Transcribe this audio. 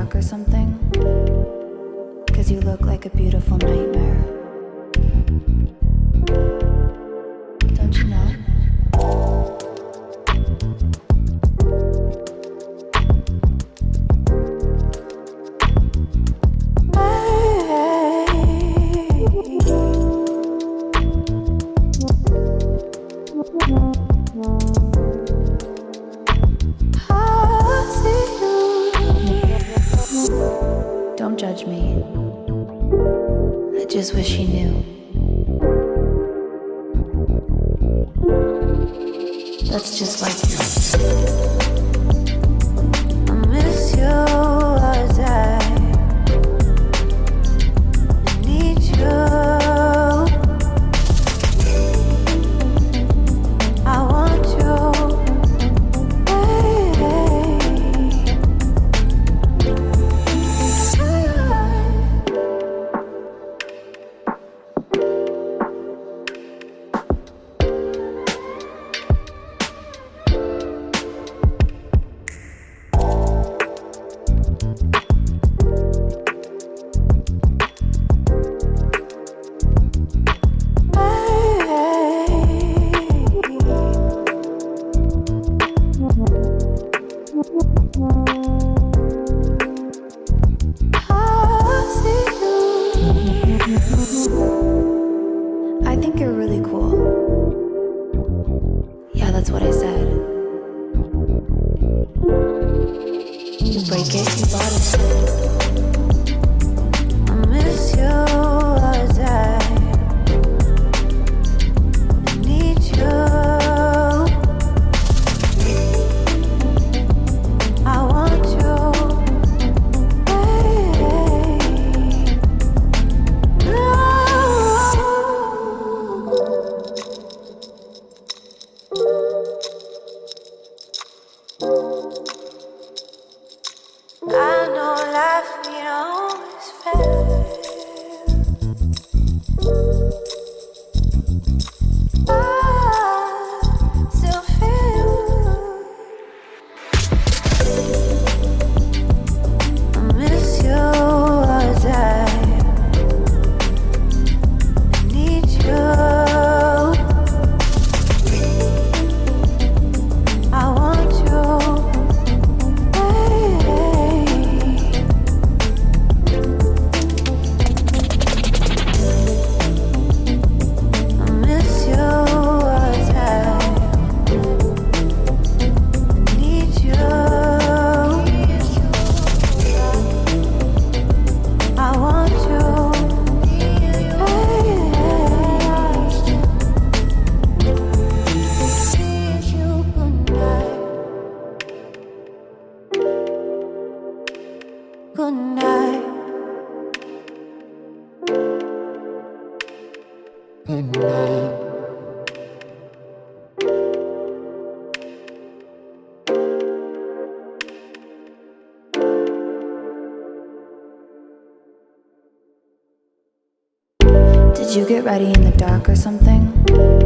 dark or something? 'Cause you look like a beautiful nightmare. Don't you know? Don't judge me. I just wish he knew. That's just like you. I miss you all day. I need you. I want you. I think you're really cool. Yeah, that's what I said. You break it, you bought it. I miss you all day. I need you. I want you. I know life ain't always fair. I still feel I miss you all day. I need you. I want you. Good night. Good night. Did you get ready in the dark or something?